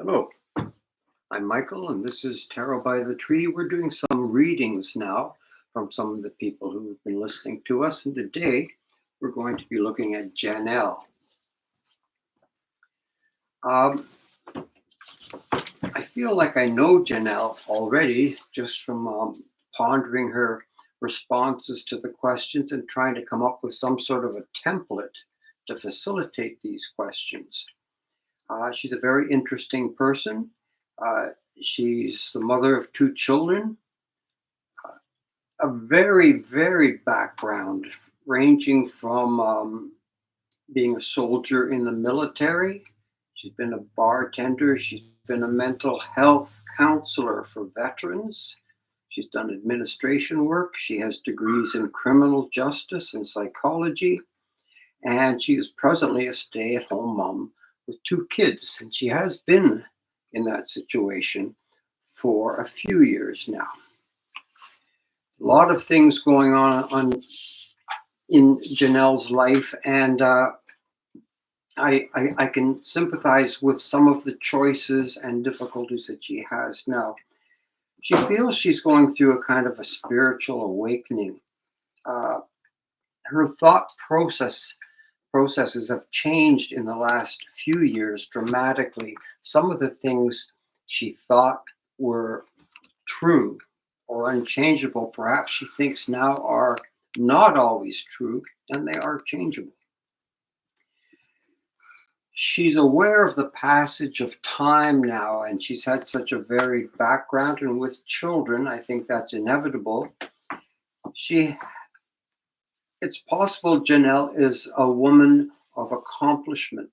Hello, I'm Michael, and this is Tarot by the Tree. We're doing some readings now from some of the people who've been listening to us, and today we're going to be looking at Janelle. I feel like I know Janelle already just from pondering her responses to the questions and trying to come up with some sort of a template to facilitate these questions. She's a very interesting person. She's the mother of two children, a very varied background, ranging from being a soldier in the military. She's been a bartender. She's been a mental health counselor for veterans. She's done administration work. She has degrees in criminal justice and psychology. And she is presently a stay-at-home mom with two kids. And she has been in that situation for a few years now. A lot of things going on in Janelle's life, and I can sympathize with some of the choices and difficulties that she has now. She feels she's going through a kind of a spiritual awakening. Her thought processes have changed in the last few years dramatically. Some of the things she thought were true or unchangeable, perhaps she thinks now are not always true, and they are changeable. She's aware of the passage of time now, and she's had such a varied background, and with children, I think that's inevitable. It's possible Janelle is a woman of accomplishment.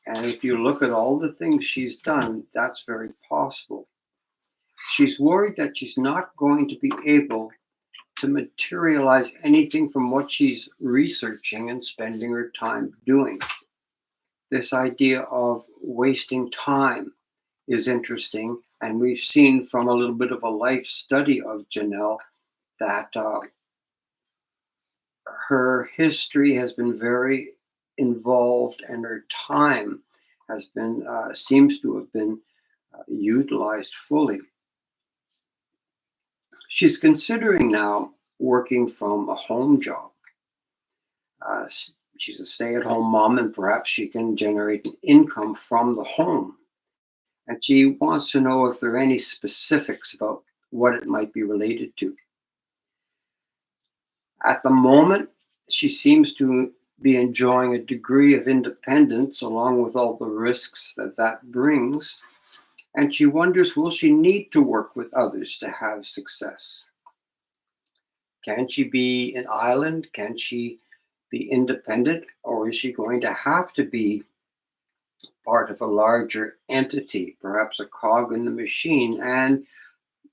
And if you look at all the things she's done, that's very possible. She's worried that she's not going to be able to materialize anything from what she's researching and spending her time doing. This idea of wasting time is interesting, and we've seen from a little bit of a life study of Janelle that her history has been very involved, and her time has been seems to have been utilized fully. She's considering now working from a home job. She's a stay-at-home mom, and perhaps she can generate an income from the home. And she wants to know if there are any specifics about what it might be related to. At the moment, she seems to be enjoying a degree of independence along with all the risks that brings. And she wonders, will she need to work with others to have success? Can she be an island? Can she be independent? Or is she going to have to be part of a larger entity, perhaps a cog in the machine? And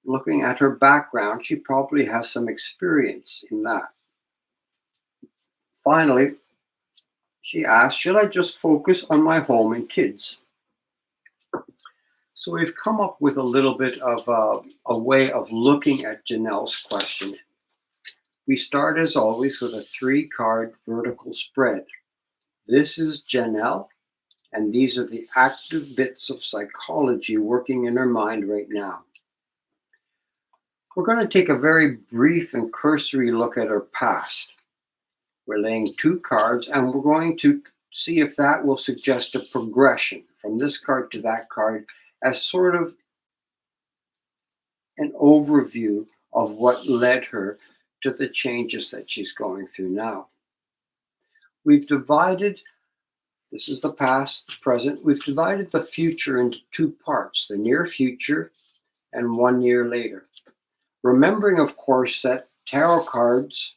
looking at her background, she probably has some experience in that. Finally, she asked, should I just focus on my home and kids? So we've come up with a little bit of a way of looking at Janelle's question. We start, as always, with a 3-card vertical spread. This is Janelle, and these are the active bits of psychology working in her mind right now. We're going to take a very brief and cursory look at her past. We're laying 2 cards, and we're going to see if that will suggest a progression from this card to that card as sort of an overview of what led her to the changes that she's going through now. We've divided, this is the past, the present, we've divided the future into 2 parts, the near future and 1 year later. Remembering, of course, that tarot cards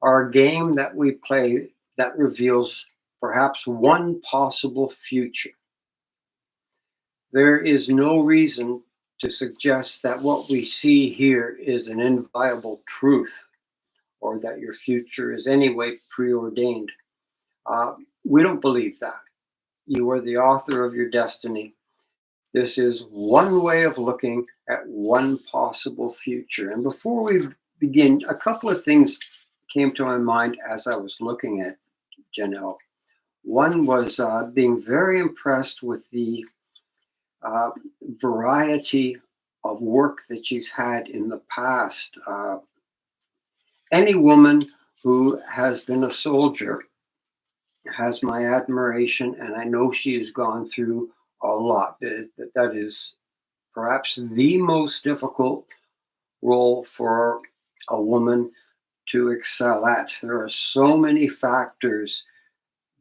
are a game that we play that reveals perhaps one possible future. There is no reason to suggest that what we see here is an inviolable truth or that your future is anyway preordained. We don't believe that. You are the author of your destiny. This is one way of looking at one possible future. And before we begin, a couple of things came to my mind as I was looking at Janelle. One was being very impressed with the uh, variety of work that she's had in the past. Any woman who has been a soldier has my admiration, and I know she has gone through a lot. That is perhaps the most difficult role for a woman to excel at. There are so many factors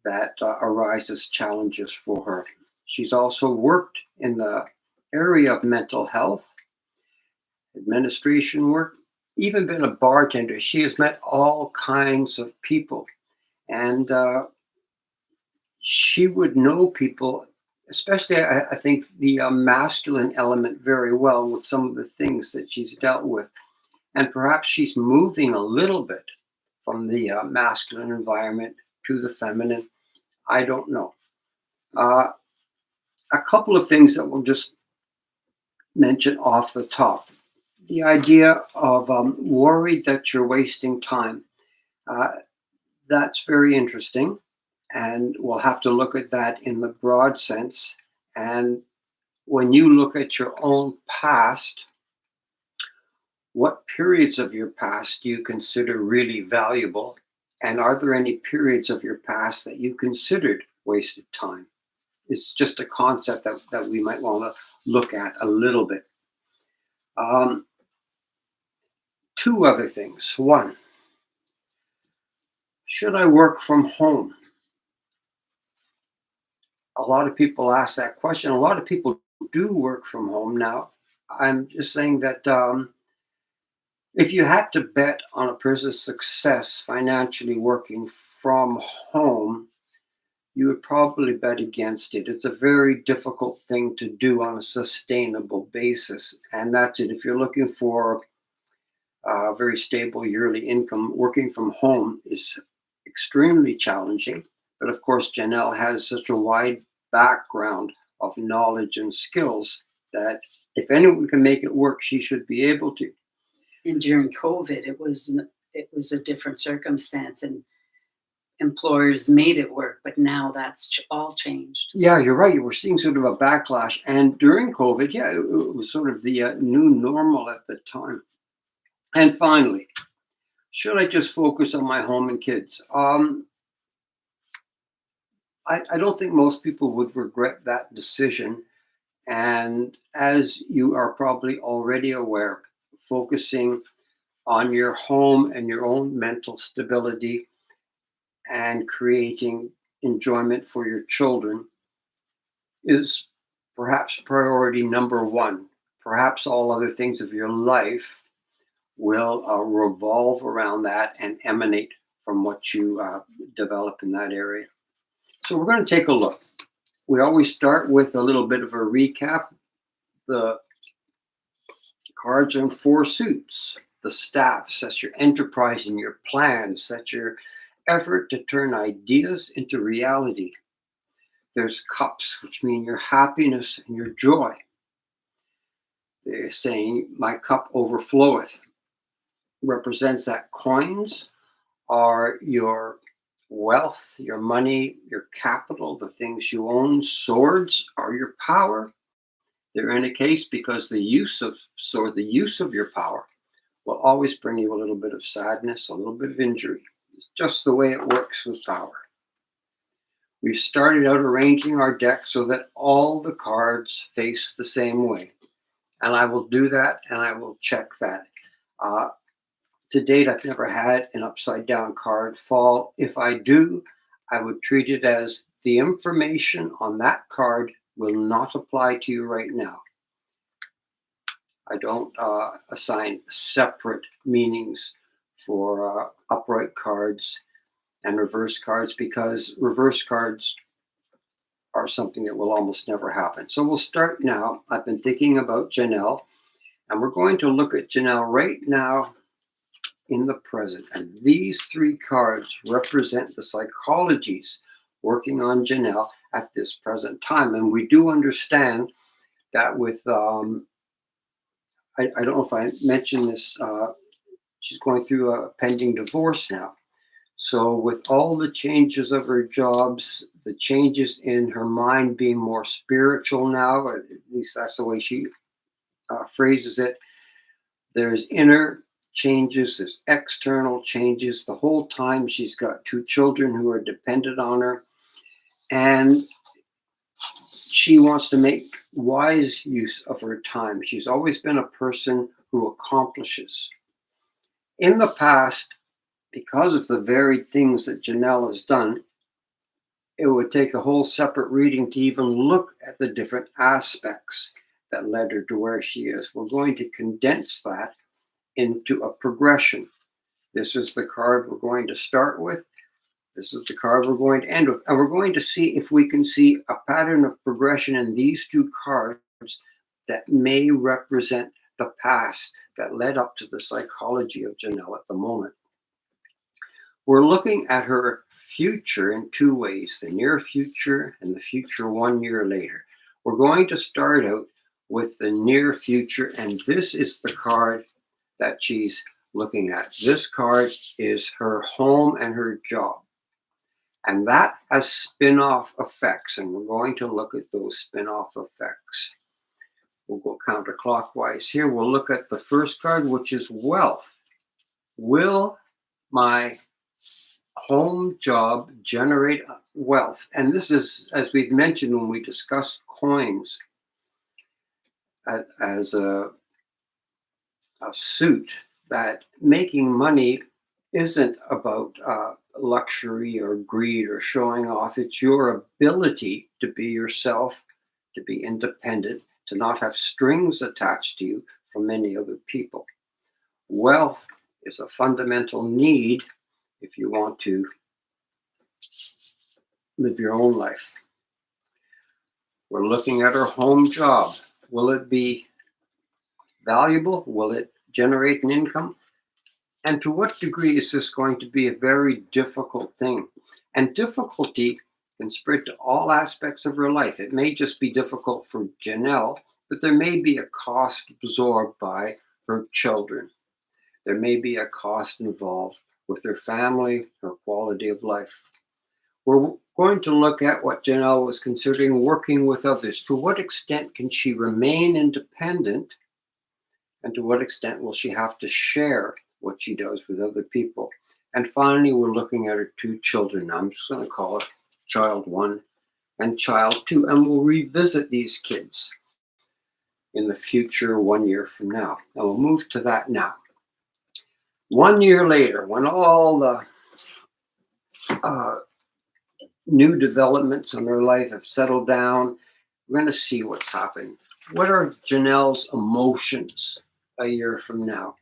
that arise as challenges for her. She's also worked in the area of mental health, administration work, even been a bartender. She has met all kinds of people, and she would know people, especially I think the masculine element very well with some of the things that she's dealt with. And perhaps she's moving a little bit from the masculine environment to the feminine. I don't know. Uh, a couple of things that we'll just mention off the top. The idea of worried that you're wasting time. Uh, that's very interesting. And we'll have to look at that in the broad sense. And when you look at your own past, what periods of your past do you consider really valuable? And are there any periods of your past that you considered wasted time? It's just a concept that we might want to look at a little bit. Um, Two other things. One, should I work from home? A lot of people ask that question. A lot of people do work from home now. I'm just saying that if you had to bet on a person's success financially working from home, you would probably bet against it. It's a very difficult thing to do on a sustainable basis. And that's it. If you're looking for a very stable yearly income, working from home is extremely challenging. But of course, Janelle has such a wide background of knowledge and skills that if anyone can make it work, she should be able to. And during COVID, it was a different circumstance, and employers made it work. But now that's all changed. Yeah, you're right. We're seeing sort of a backlash, and during COVID, yeah, it was sort of the new normal at the time. And finally, should I just focus on my home and kids? I don't think most people would regret that decision. And as you are probably already aware, focusing on your home and your own mental stability and creating enjoyment for your children is perhaps priority number one. Perhaps all other things of your life will revolve around that and emanate from what you develop in that area. So we're going to take a look. We always start with a little bit of a recap. The cards on four suits. The staffs, that's your enterprise and your plans. That's your effort to turn ideas into reality. There's cups, which mean your happiness and your joy. They're saying, my cup overfloweth. Represents that coins are your wealth, your money, your capital, the things you own. Swords are your power. They're in a case because the use of your power will always bring you a little bit of sadness, a little bit of injury. It's just the way it works with power. We've started out arranging our deck so that all the cards face the same way. And I will do that, and I will check that. To date, I've never had an upside down card fall. If I do, I would treat it as the information on that card will not apply to you right now. I don't assign separate meanings for upright cards and reverse cards because reverse cards are something that will almost never happen. So we'll start now. I've been thinking about Janelle, and we're going to look at Janelle right now in the present. And these three cards represent the psychologies working on Janelle at this present time. And we do understand that with, I don't know if I mentioned this, she's going through a pending divorce now. So, with all the changes of her jobs, the changes in her mind being more spiritual now, at least that's the way she phrases it, there's inner changes, there's external changes. The whole time she's got two children who are dependent on her, and she wants to make wise use of her time. She's always been a person who accomplishes. In the past, because of the varied things that Janelle has done, it would take a whole separate reading to even look at the different aspects that led her to where she is. We're going to condense that into a progression. This is the card we're going to start with. This is the card we're going to end with. And we're going to see if we can see a pattern of progression in these two cards that may represent the past that led up to the psychology of Janelle at the moment. We're looking at her future in two ways, the near future and the future 1 year later. We're going to start out with the near future, and this is the card that she's looking at. This card is her home and her job. And that has spin-off effects, and we're going to look at those spin-off effects. We'll go counterclockwise here. We'll look at the first card, which is wealth. Will my home job generate wealth? And this is, as we've mentioned when we discussed coins, as a suit, that making money isn't about luxury or greed or showing off. It's your ability to be yourself, to be independent, to not have strings attached to you from many other people. Wealth is a fundamental need if you want to live your own life. We're looking at our home job. Will it be valuable? Will it generate an income? And to what degree is this going to be a very difficult thing? And difficulty can spread to all aspects of her life. It may just be difficult for Janelle, but there may be a cost absorbed by her children. There may be a cost involved with her family, her quality of life. We're going to look at what Janelle was considering working with others. To what extent can she remain independent? And to what extent will she have to share what she does with other people? And finally, we're looking at her two children. I'm just going to call it child 1 and child 2. And we'll revisit these kids in the future 1 year from now. And we'll move to that now. 1 year later, when all the new developments in their life have settled down, we're going to see what's happened. What are Janelle's emotions a year from now?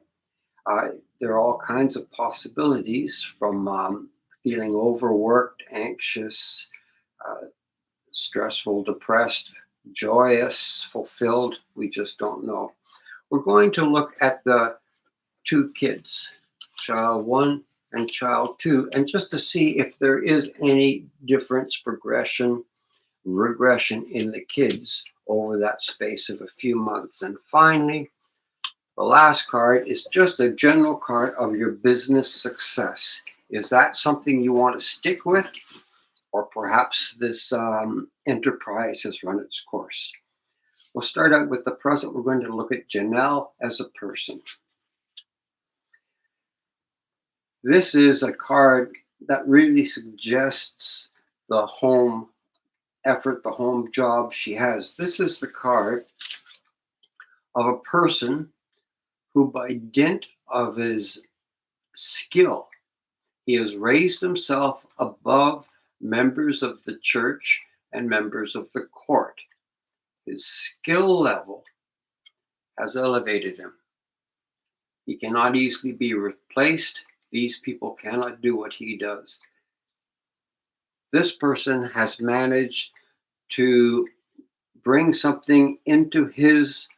There are all kinds of possibilities, from feeling overworked, anxious, stressful, depressed, joyous, fulfilled. We just don't know. We're going to look at the two kids, child 1 and child 2, and just to see if there is any difference, progression, regression in the kids over that space of a few months. And finally, the last card is just a general card of your business success. Is that something you want to stick with? Or perhaps this enterprise has run its course? We'll start out with the present. We're going to look at Janelle as a person. This is a card that really suggests the home effort, the home job she has. This is the card of a person who, by dint of his skill, he has raised himself above members of the church and members of the court. His skill level has elevated him. He cannot easily be replaced. These people cannot do what he does. This person has managed to bring something into his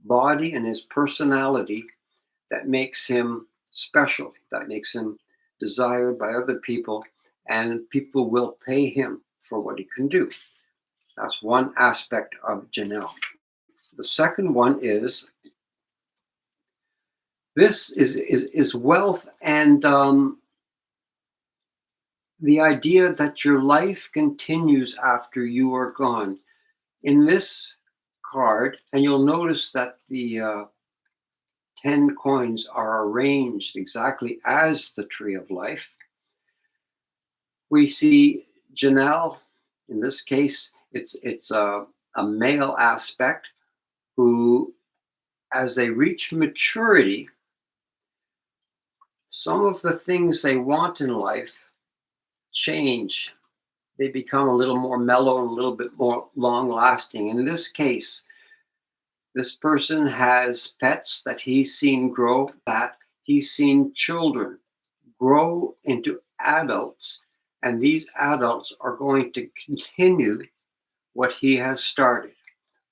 body and his personality that makes him special, that makes him desired by other people, and people will pay him for what he can do. That's one aspect of Janelle. The second one is this is wealth and the idea that your life continues after you are gone. In this card, and you'll notice that the 10 coins are arranged exactly as the tree of life. We see Janelle, in this case, it's a male aspect who, as they reach maturity, some of the things they want in life change. They become a little more mellow and a little bit more long lasting. In this case, this person has pets that he's seen grow, that he's seen children grow into adults, and these adults are going to continue what he has started,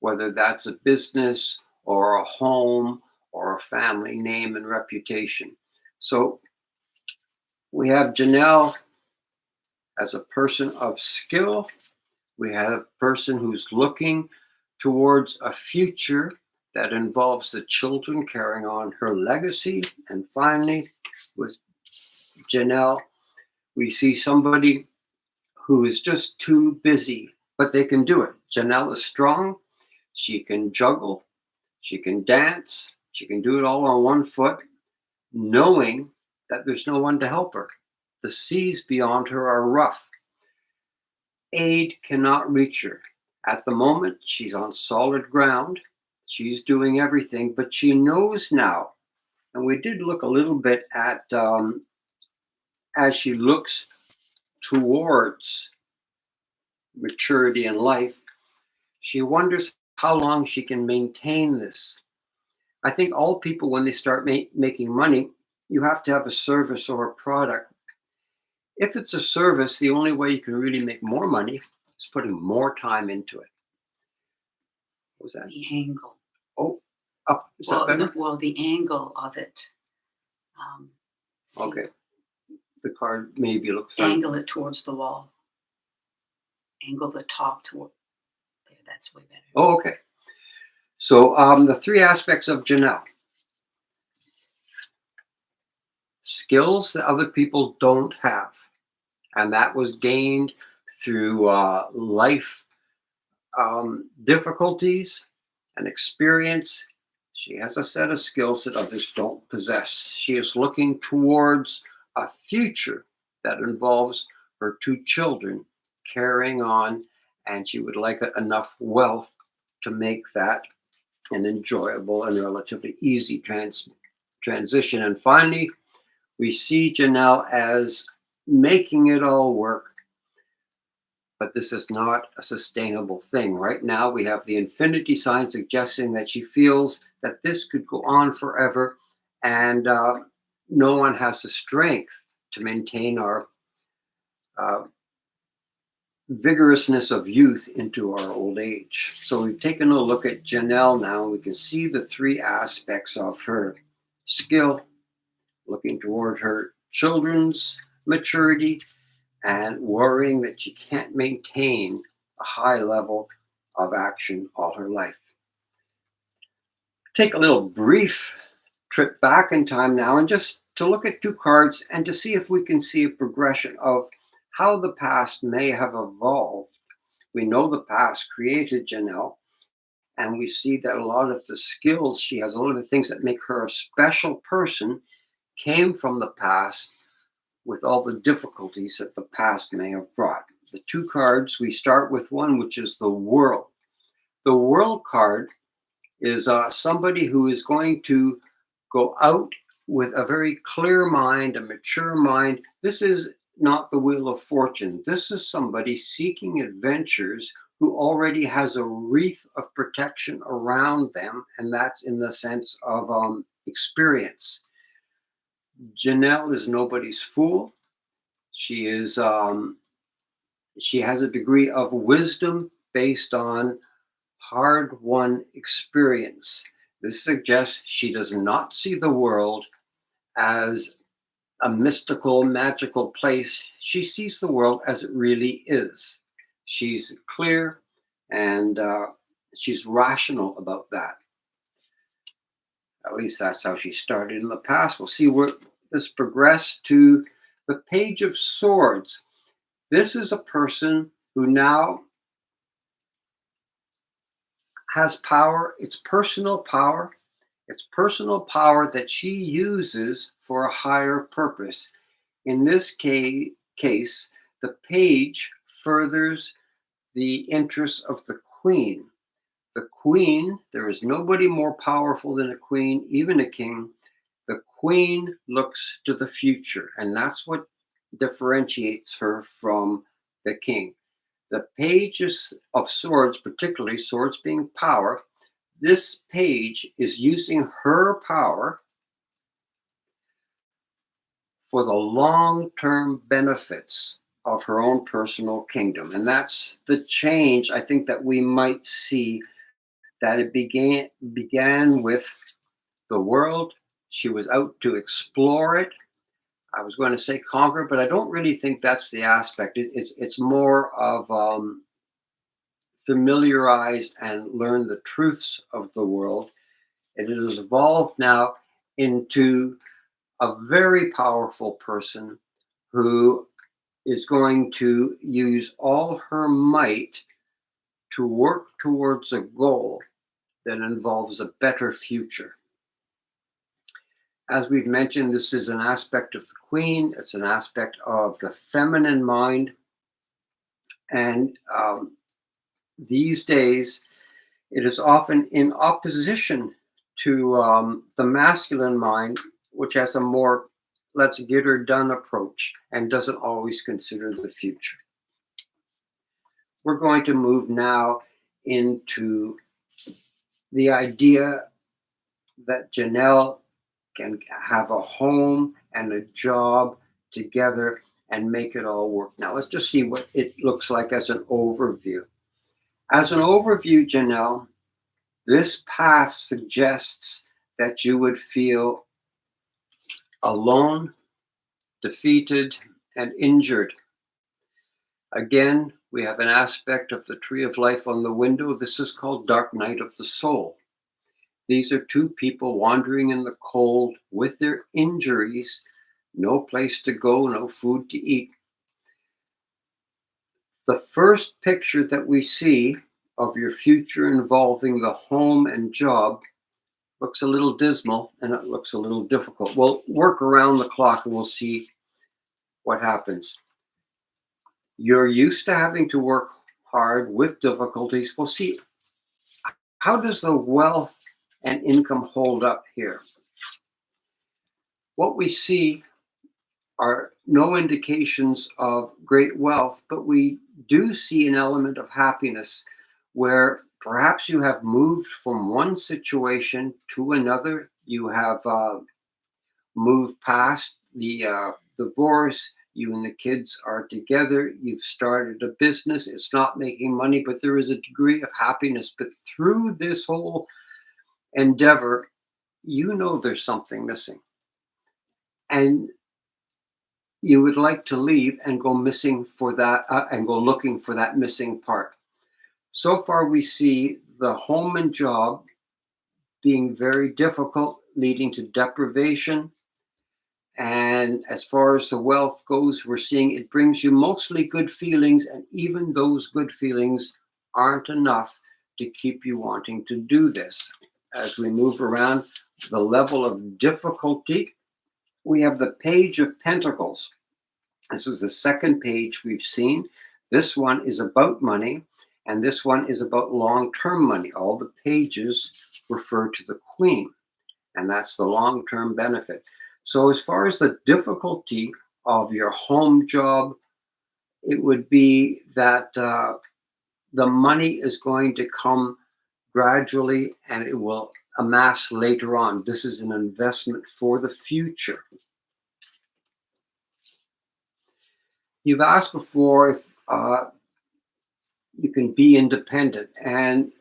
whether that's a business or a home or a family name and reputation. So we have Janelle as a person of skill. We have a person who's looking towards a future that involves the children carrying on her legacy. And finally, with Janelle, we see somebody who is just too busy, but they can do it. Janelle is strong. She can juggle. She can dance. She can do it all on one foot, knowing that there's no one to help her. The seas beyond her are rough. Aid cannot reach her. At the moment, she's on solid ground. She's doing everything, but she knows now. And we did look a little bit at as she looks towards maturity in life, she wonders how long she can maintain this. I think all people, when they start making money, you have to have a service or a product. If it's a service, the only way you can really make more money is putting more time into it. What was that? The angle. Oh, up. Is that better? Well, the angle of it. Okay. The card maybe looks funny. Angle it towards the wall. Angle the top toward there. That's way better. Oh, okay. So the three aspects of Janelle. Skills that other people don't have. And that was gained through life difficulties and experience. She has a set of skills that others don't possess. She is looking towards a future that involves her two children carrying on, and she would like enough wealth to make that an enjoyable and relatively easy transition. And finally, we see Janelle as making it all work, but this is not a sustainable thing. Right now, we have the infinity sign suggesting that she feels that this could go on forever, and no one has the strength to maintain our vigorousness of youth into our old age. So we've taken a look at Janelle now, and we can see the three aspects of her skill, looking toward her children's maturity, and worrying that she can't maintain a high level of action all her life. Take a little brief trip back in time now and just to look at two cards and to see if we can see a progression of how the past may have evolved. We know the past created Janelle, and we see that a lot of the skills she has, a lot of the things that make her a special person came from the past, with all the difficulties that the past may have brought. The two cards, we start with one, which is the World. The World card is somebody who is going to go out with a very clear mind, a mature mind. This is not the Wheel of Fortune. This is somebody seeking adventures who already has a wreath of protection around them, and that's in the sense of experience. Janelle is nobody's fool. She is she has a degree of wisdom based on hard-won experience. This suggests she does not see the world as a mystical, magical place. She sees the world as it really is. She's clear, and she's rational about that. At least that's how she started in the past. We'll see where this progressed to the Page of Swords. This is a person who now has power. It's personal power. It's personal power that she uses for a higher purpose. In this case, the page furthers the interests of the queen. The queen, there is nobody more powerful than a queen, even a king. The queen looks to the future, and that's what differentiates her from the king. The pages of swords, particularly swords being power, this page is using her power for the long-term benefits of her own personal kingdom. And that's the change I think that we might see, that it began with the world. She was out to explore it. I was going to say conquer, but I don't really think that's the aspect. It's more of familiarize and learn the truths of the world. And it has evolved now into a very powerful person who is going to use all her might to work towards a goal that involves a better future. As we've mentioned, this is an aspect of the queen. It's an aspect of the feminine mind. And these days, it is often in opposition to the masculine mind, which has a more let's get her done approach and doesn't always consider the future. We're going to move now into the idea that Janelle can have a home and a job together and make it all work. Now, let's just see what it looks like as an overview. As an overview, Janelle, this path suggests that you would feel alone, defeated, and injured. Again, we have an aspect of the tree of life on the window. This is called dark night of the soul. These are two people wandering in the cold with their injuries, no place to go, no food to eat. The first picture that we see of your future involving the home and job looks a little dismal and it looks a little difficult. We'll work around the clock and we'll see what happens. You're used to having to work hard with difficulties. We'll see, how does the wealth and income hold up here? What we see are no indications of great wealth, but we do see an element of happiness where perhaps you have moved from one situation to another. You have moved past the divorce. You and the kids are together. You've started a business. It's not making money, but there is a degree of happiness. But through this whole endeavor, you know there's something missing. And you would like to leave and go missing for that and go looking for that missing part. So far, we see the home and job being very difficult, leading to deprivation. And as far as the wealth goes, we're seeing it brings you mostly good feelings, and even those good feelings aren't enough to keep you wanting to do this. As we move around the level of difficulty, we have the Page of Pentacles. This is the second page we've seen. This one is about money, and this one is about long-term money. All the pages refer to the Queen, and that's the long-term benefit. So as far as the difficulty of your home job, it would be that the money is going to come gradually and it will amass later on. This is an investment for the future. You've asked before if you can be independent, and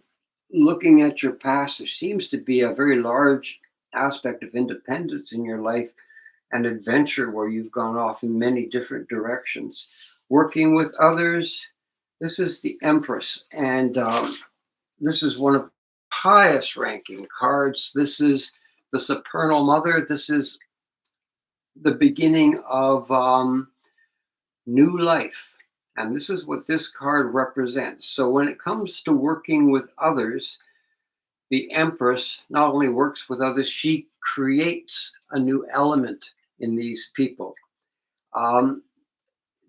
looking at your past, there seems to be a very large aspect of independence in your life and adventure where you've gone off in many different directions. Working with others, this is the Empress, and this is one of the highest ranking cards. This is the Supernal Mother. This is the beginning of new life. And this is what this card represents. So when it comes to working with others, the Empress not only works with others, she creates a new element in these people. Um,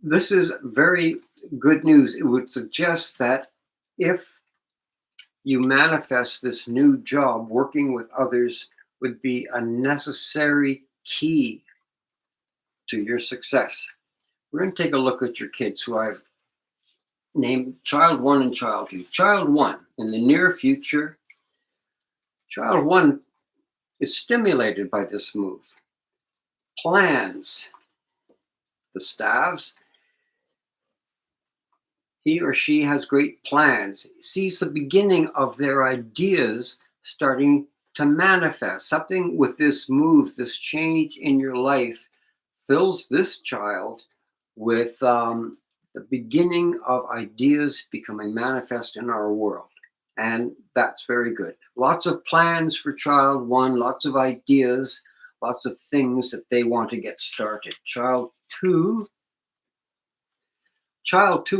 this is very good news. It would suggest that if you manifest this new job, working with others would be a necessary key to your success. We're going to take a look at your kids who I've named Child 1 and Child 2. Child 1, in the near future, Child 1 is stimulated by this move. Plans, the staves. He or she has great plans, sees the beginning of their ideas starting to manifest. Something with this move, this change in your life, fills this child with the beginning of ideas becoming manifest in our world. And that's very good. Lots of plans for Child 1, lots of ideas, lots of things that they want to get started. Child 2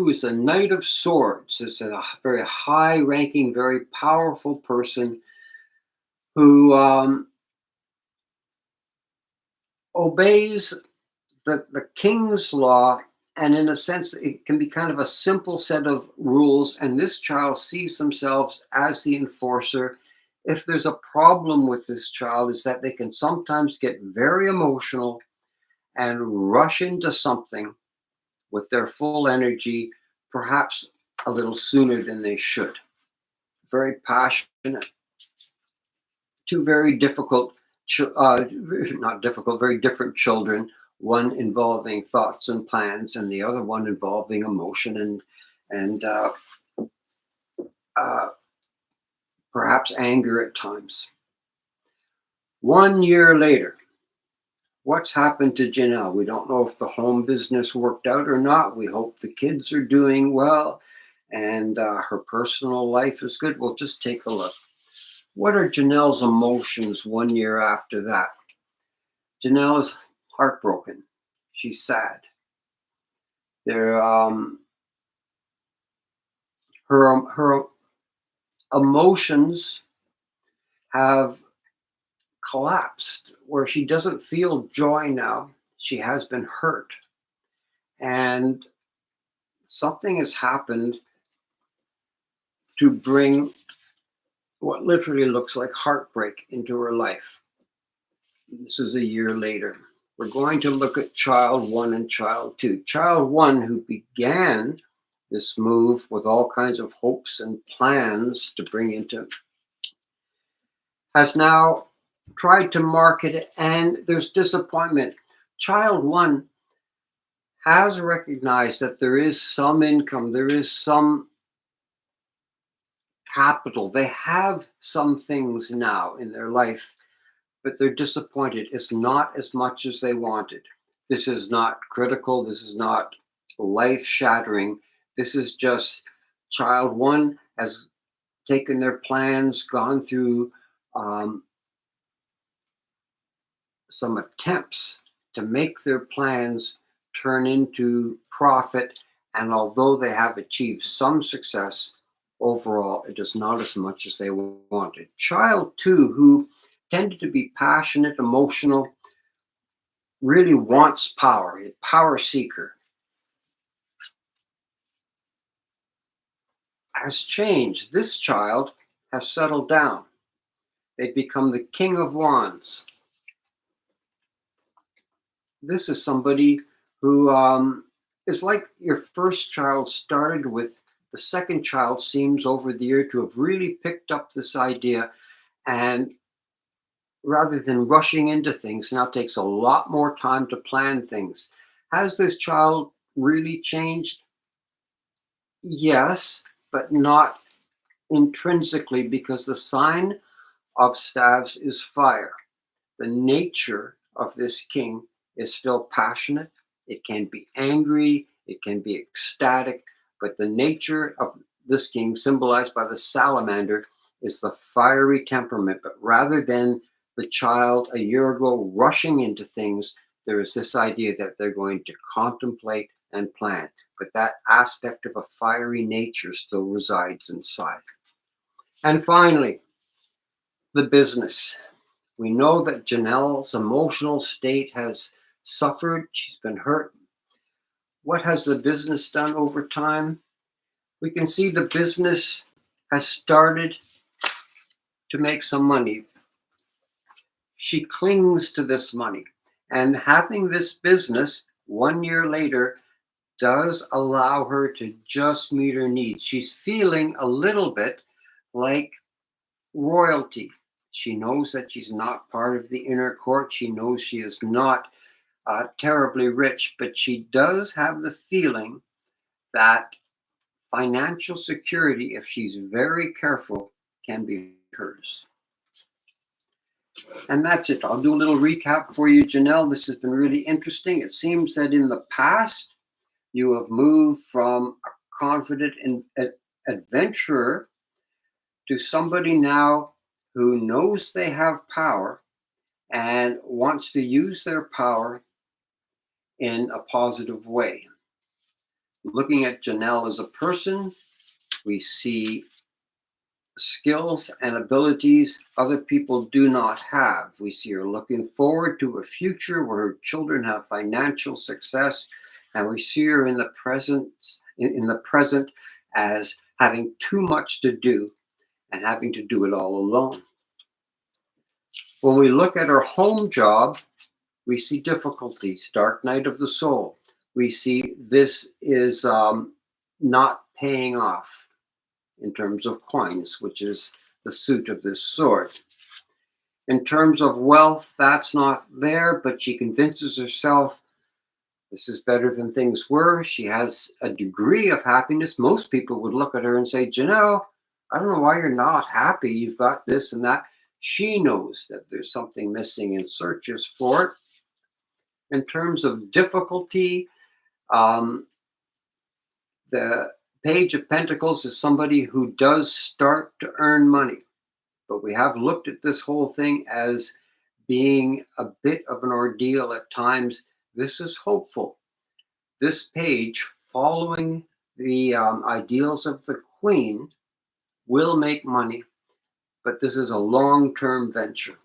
is a Knight of Swords. It's a very high-ranking, very powerful person who obeys the king's law, and in a sense, it can be kind of a simple set of rules, and this child sees themselves as the enforcer. If there's a problem with this child, is that they can sometimes get very emotional and rush into something with their full energy, perhaps a little sooner than they should. Very passionate. Two very difficult, not difficult, very different children, one involving thoughts and plans and the other one involving emotion and perhaps anger at times. 1 year later, what's happened to Janelle? We don't know if the home business worked out or not. We hope the kids are doing well and her personal life is good. We'll just take a look. What are Janelle's emotions 1 year after that? Janelle is heartbroken. She's sad. Her emotions have collapsed, where she doesn't feel joy now. She has been hurt. And something has happened to bring what literally looks like heartbreak into her life. This is a year later. We're going to look at Child 1 and Child 2. Child 1, who began this move with all kinds of hopes and plans to bring into, has now tried to market it, and there's disappointment. Child 1 has recognized that there is some income, there is some capital. They have some things now in their life, but they're disappointed. It's not as much as they wanted. This is not critical. This is not life-shattering. This is just Child 1 has taken their plans, gone through some attempts to make their plans turn into profit, and although they have achieved some success, overall it is not as much as they wanted. Child 2, who tended to be passionate, emotional, really wants power, a power seeker, has changed. This child has settled down. They've become the King of Wands. This is somebody who is like your first child started with. The second child seems over the year to have really picked up this idea, and rather than rushing into things, now takes a lot more time to plan things. Has this child really changed? Yes, but not intrinsically, because the sign of staves is fire. The nature of this king is still passionate. It can be angry, it can be ecstatic, but the nature of this king, symbolized by the salamander, is the fiery temperament. But rather than the child a year ago rushing into things, there is this idea that they're going to contemplate and plan. But that aspect of a fiery nature still resides inside. And finally, the business. We know that Janelle's emotional state has suffered. She's been hurt. What has the business done over time? We can see the business has started to make some money. She clings to this money. And having this business 1 year later does allow her to just meet her needs. She's feeling a little bit like royalty. She knows that she's not part of the inner court. She knows she is not terribly rich, but she does have the feeling that financial security, if she's very careful, can be hers. And that's it. I'll do a little recap for you, Janelle. This has been really interesting. It seems that in the past, you have moved from a confident adventurer to somebody now who knows they have power and wants to use their power in a positive way. Looking at Janelle as a person, we see skills and abilities other people do not have. We see her looking forward to a future where her children have financial success, and we see her in the present as having too much to do and having to do it all alone. When we look at her home job, we see difficulties, dark night of the soul. We see this is not paying off in terms of coins, which is the suit of this sword. In terms of wealth, that's not there, but she convinces herself this is better than things were. She has a degree of happiness. Most people would look at her and say, Janelle, I don't know why you're not happy. You've got this and that. She knows that there's something missing and searches for it. In terms of difficulty, the Page of Pentacles is somebody who does start to earn money. But we have looked at this whole thing as being a bit of an ordeal at times. This is hopeful. This page, following the ideals of the Queen, will make money, but this is a long-term venture.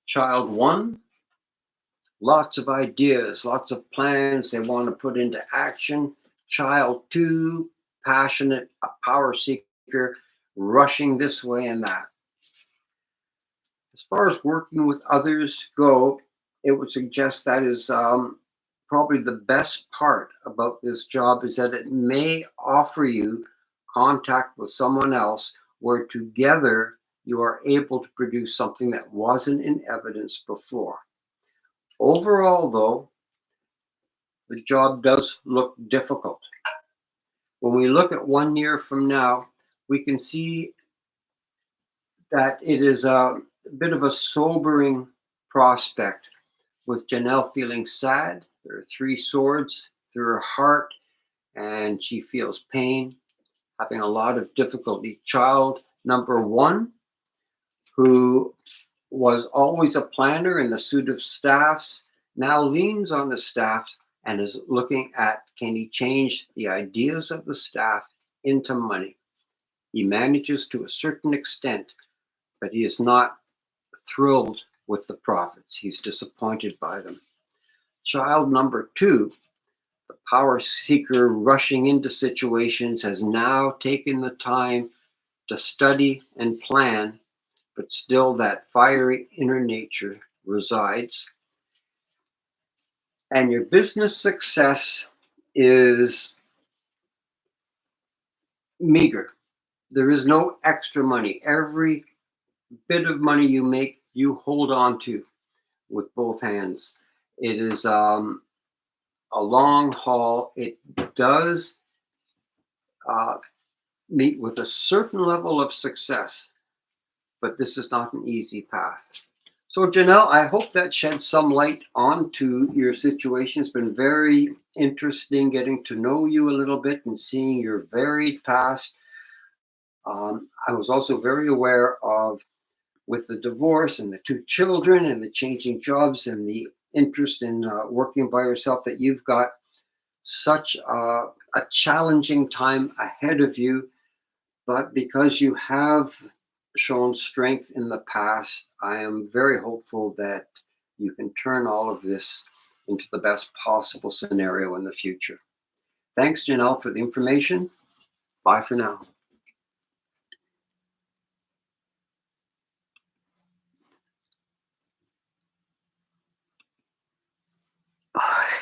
Child 1, lots of ideas, lots of plans they want to put into action. Child 2, passionate, a power seeker, rushing this way and that. As far as working with others go, it would suggest that is probably the best part about this job, is that it may offer you contact with someone else where together you are able to produce something that wasn't in evidence before. Overall, though, the job does look difficult. When we look at 1 year from now, we can see that it is a bit of a sobering prospect, with Janelle feeling sad. There are 3 swords through her heart, and she feels pain, having a lot of difficulty. Child number 1, who was always a planner in the suit of staffs, now leans on the staff and is looking at, can he change the ideas of the staff into money? He manages to a certain extent, but he is not thrilled with the profits. He's disappointed by them. Child number 2, the power seeker rushing into situations, has now taken the time to study and plan, but still that fiery inner nature resides. And your business success is meager. There is no extra money. Every bit of money you make, you hold on to with both hands. It is a long haul. It does meet with a certain level of success, but this is not an easy path. So Janelle, I hope that sheds some light onto your situation. It's been very interesting getting to know you a little bit and seeing your varied past. I was also very aware of, with the divorce and the 2 children and the changing jobs and the interest in working by yourself, that you've got such a challenging time ahead of you. But because you have shown strength in the past, I am very hopeful that you can turn all of this into the best possible scenario in the future. Thanks, Janelle, for the information. Bye for now.